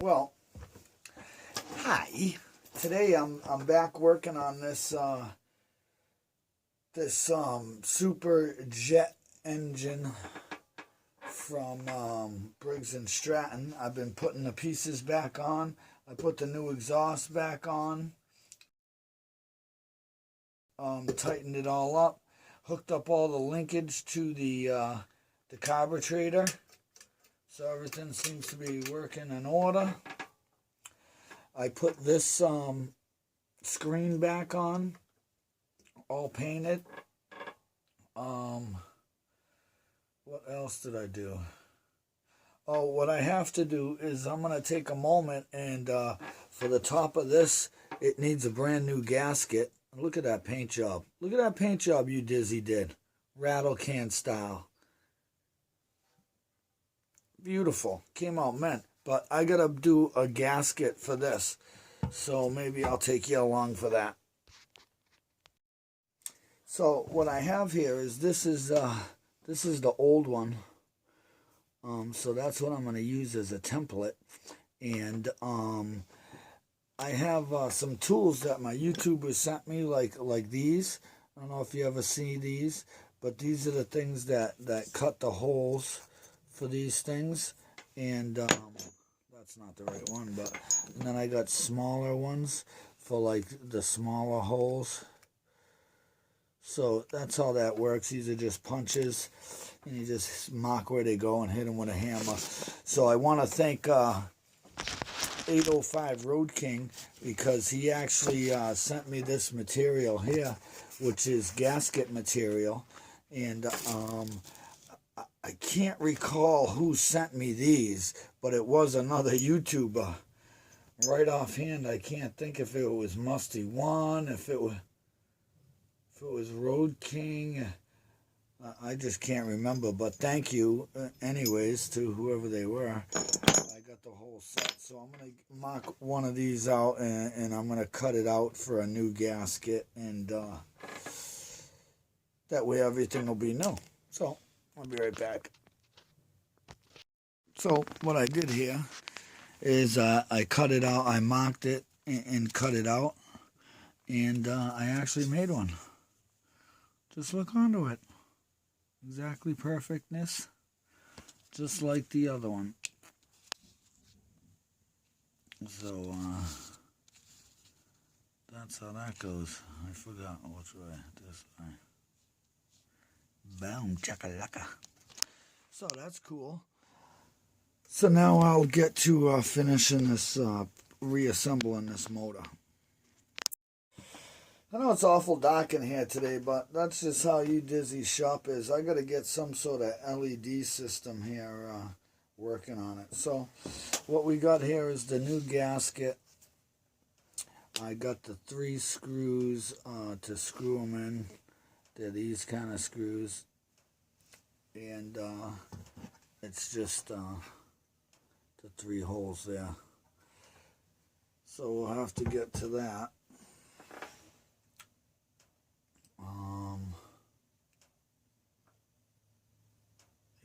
Well, hi. Today I'm back working on this super jet engine from Briggs and Stratton. I've been putting the pieces back on. I put the new exhaust back on. Tightened it all up. Hooked up all the linkage to the carburetor. So everything seems to be working in order. I put this screen back on, all painted. What else did I do? Oh, what I have to do is I'm going to take a moment and for the top of this, it needs a brand new gasket. Look at that paint job. Look at that paint job you Dizzy did. Rattle can style. Beautiful. Came out mint. But I got to do a gasket for this. So maybe I'll take you along for that. So what I have here is this is the old one. So that's what I'm going to use as a template. And I have some tools that my YouTuber sent me, like these. I don't know if you ever see these, but these are the things that cut the holes for these things. And that's not the right one, but and then I got smaller ones for like the smaller holes. So that's how that works. These are just punches, and you just mark where they go and hit them with a hammer. So I want to thank 805 Road King, because he actually sent me this material here, which is gasket material. And I can't recall who sent me these, but it was another YouTuber. Right offhand, I can't think if it was Musty One, if it was Road King. I just can't remember, but thank you anyways to whoever they were. I got the whole set, so I'm going to mark one of these out, and I'm going to cut it out for a new gasket, and that way everything will be new. So I'll be right back. So what I did here is I cut it out. I marked it and cut it out, and I actually made one. Just look onto it. Exactly perfectness, just like the other one. So that's how that goes. I forgot which way. This way. Boom, chakalaka. So that's cool. So now I'll get to finishing this, reassembling this motor. I know it's awful dark in here today, but that's just how you Dizzy shop is. I got to get some sort of LED system here working on it. So what we got here is the new gasket. I got the 3 screws to screw them in. They're these kind of screws. And it's just the 3 holes there. So we'll have to get to that.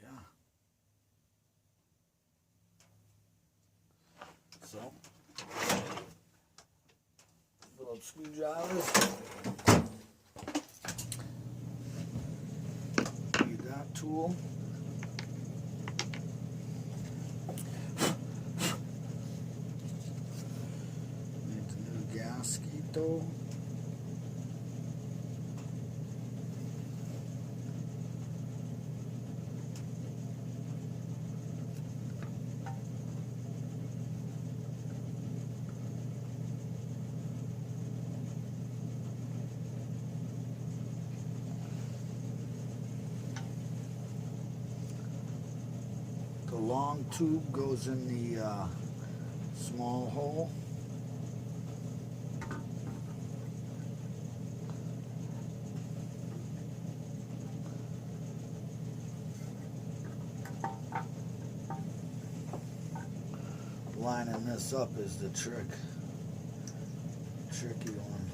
Yeah. So, Phillips screwdrivers. Need that tool. Need the new gasket though. The long tube goes in the small hole. Lining this up is the tricky one.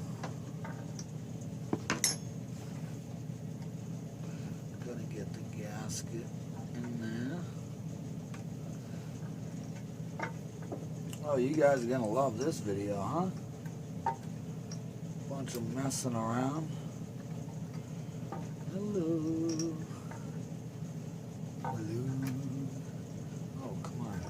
Gonna get the gasket in there. Oh, you guys are gonna love this video, huh? Bunch of messing around. Hello. Hello. Oh, come on.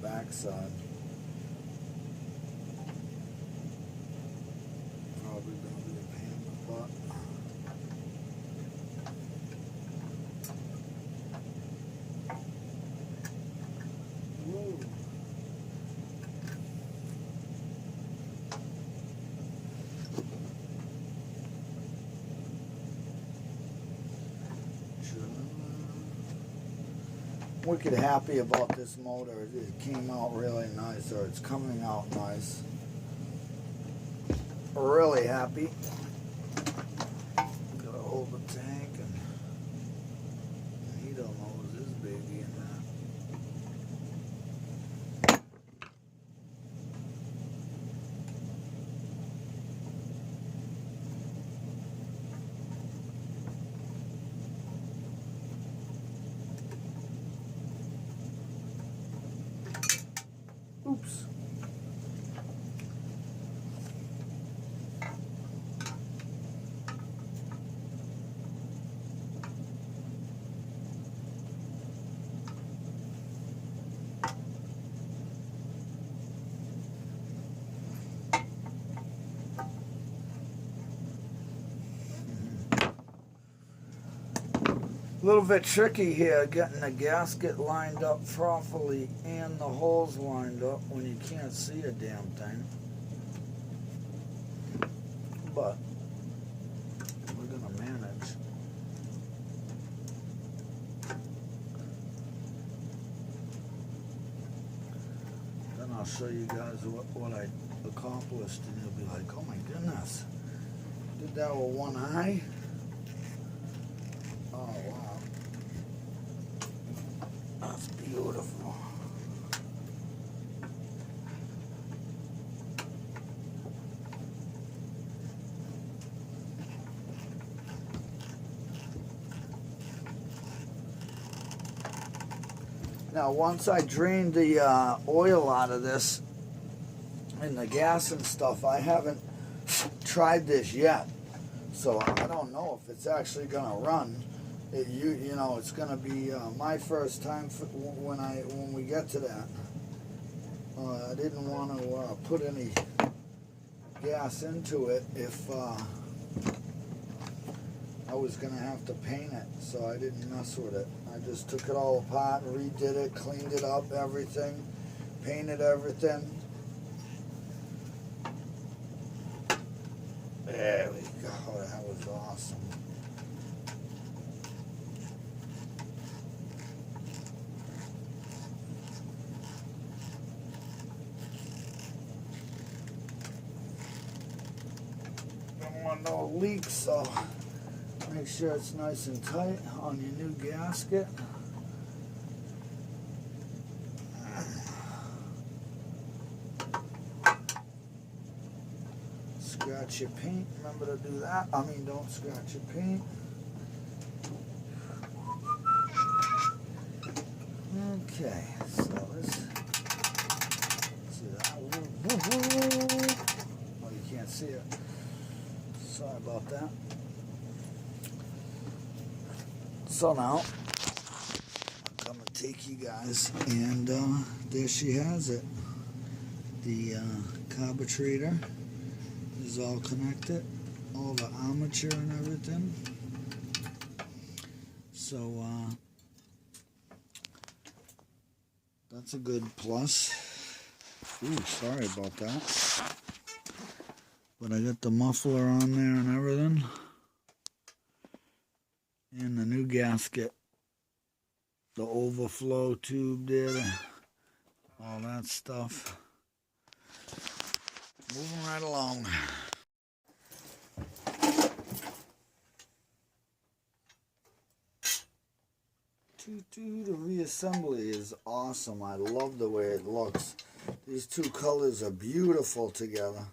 Backside. Probably gonna be a pain in the butt. Woo. Wicked happy about this motor. It came out really nice, or it's coming out nice. Really happy. Gotta hold the tank, and he don't know his baby in that. Oops. A little bit tricky here getting the gasket lined up properly and the holes lined up when you can't see a damn thing. But we're gonna manage. Then I'll show you guys what I accomplished, and you'll be like, oh my goodness, did that with one eye? Oh wow. That's beautiful. Now once I drained the oil out of this and the gas and stuff, I haven't tried this yet. So I don't know if it's actually gonna run. You know, it's gonna be my first time when we get to that. I didn't want to put any gas into it if I was gonna have to paint it, so I didn't mess with it. I just took it all apart, redid it, cleaned it up, everything, painted everything. There we go. That was awesome. Don't want no leaks, so make sure it's nice and tight on your new gasket. Scratch your paint, remember to do that. I mean, don't scratch your paint. Okay, so let's see that. Oh, you can't see it. Sorry about that. So now, I'm coming to take you guys. And there she has it. The carburetor is all connected, all the armature and everything. So that's a good plus. Ooh, sorry about that. But I got the muffler on there and everything. And the new gasket. The overflow tube there. All that stuff. Moving right along. The reassembly is awesome. I love the way it looks. These two colors are beautiful together.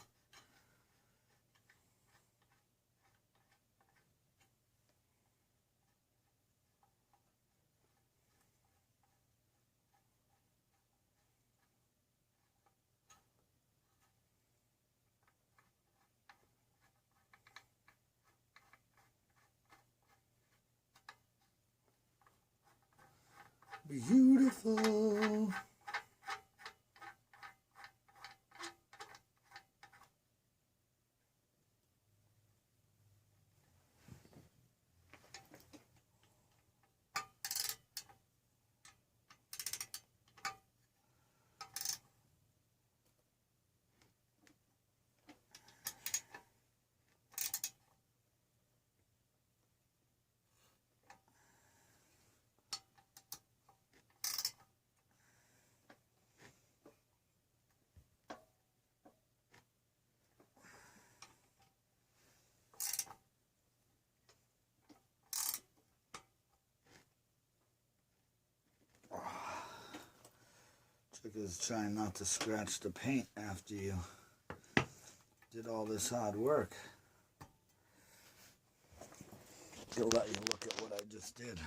Beautiful. Trick is trying not to scratch the paint after you did all this hard work. He'll let you look at what I just did.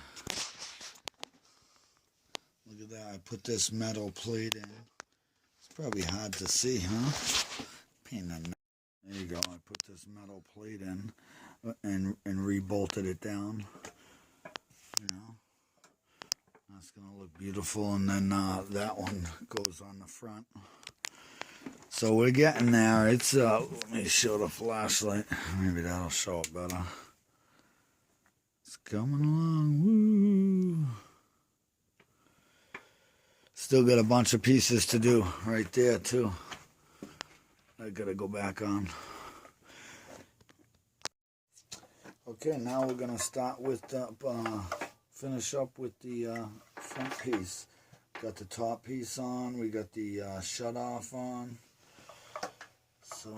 Look at that, I put this metal plate in. It's probably hard to see, huh? Paint on. There you go, I put this metal plate in and re-bolted it down. You know, that's gonna look beautiful, and then that one goes on the front. So we're getting there. It's let me show the flashlight. Maybe that'll show it better. It's coming along. Woo! Still got a bunch of pieces to do right there too. I gotta go back on. Okay, now we're gonna start with the finish up with the front piece. Got the top piece on. We got the shut off on. So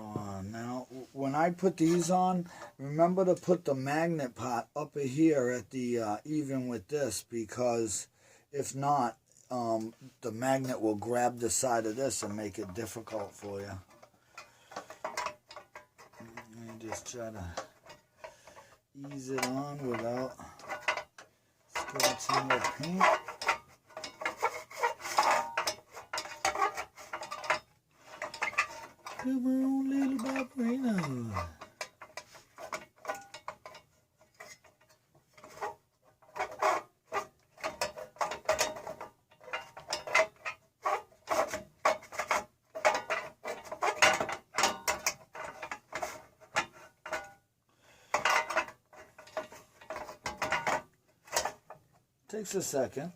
now, when I put these on, remember to put the magnet part up here at the even with this, because if not, the magnet will grab the side of this and make it difficult for you. Let me just try to ease it on without scratching the paint. Come on, little Barbarino. Takes a second,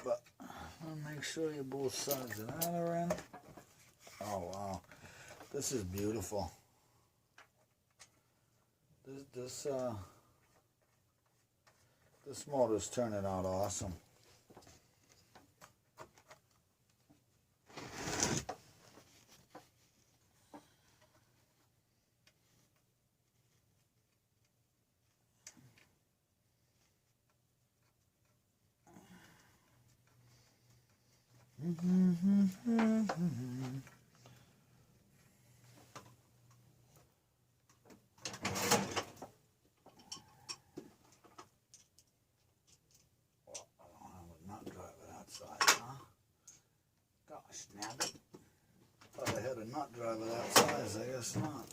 but I'll make sure you both sides of that are in. Oh wow, this is beautiful. This motor's turning out awesome. Snap it. Thought I had a nut driver that size, I guess not.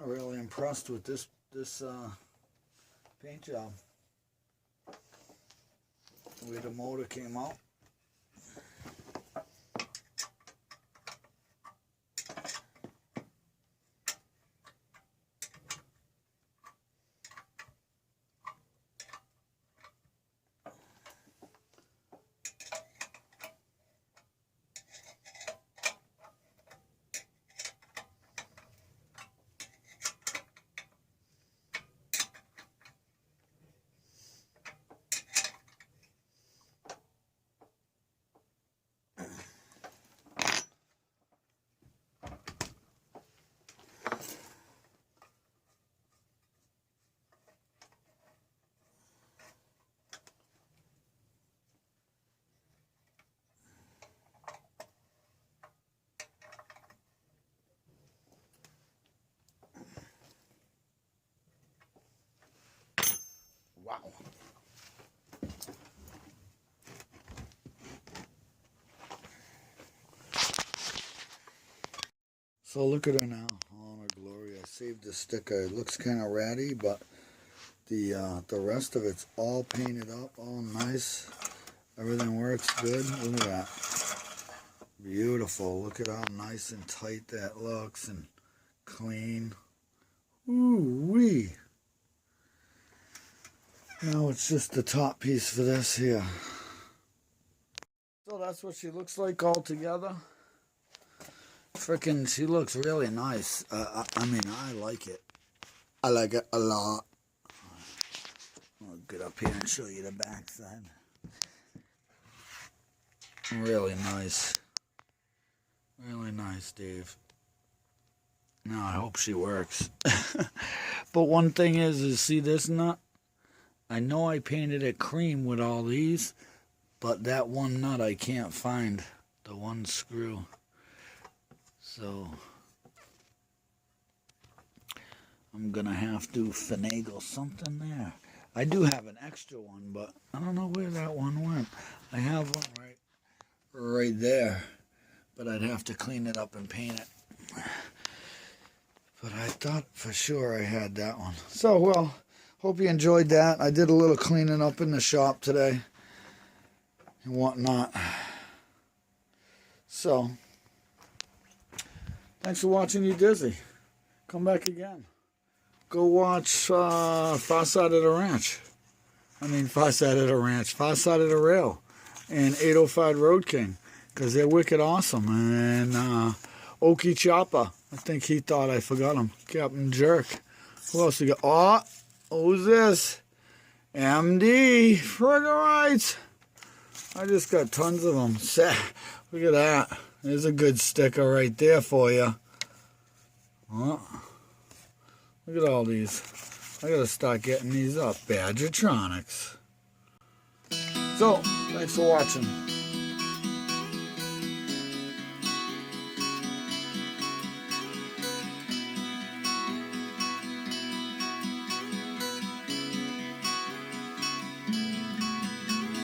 I'm really impressed with this paint job. The way the motor came out. Wow. So look at her now. Oh my glory. I saved the sticker. It looks kind of ratty, but the rest of it's all painted up, all nice. Everything works good. Look at that. Beautiful. Look at how nice and tight that looks and clean. Ooh-wee. Now it's just the top piece for this here. So that's what she looks like all together. Frickin', she looks really nice. I mean, I like it. I like it a lot. I'll get up here and show you the back side. Really nice. Really nice, Dave. Now I hope she works. But one thing is see this nut? I know I painted it cream with all these, but that one nut I can't find. The one screw. So I'm gonna have to finagle something there. I do have an extra one, but I don't know where that one went. I have one right there, but I'd have to clean it up and paint it. But I thought for sure I had that one. So, well, hope you enjoyed that. I did a little cleaning up in the shop today and whatnot. So, thanks for watching You Dizzy. Come back again. Go watch Far Side of the Ranch. Far Side of the Ranch. Far Side of the Rail. And 805 Road King. Because they're wicked awesome. And Okie Chopper. I think he thought I forgot him. Captain Jerk. Who else you got? Oh, who's this? MD. Friggin' rights. I just got tons of them. Look at that. There's a good sticker right there for you. Oh, look at all these. I gotta start getting these up. Badgertronics. So, thanks for watching.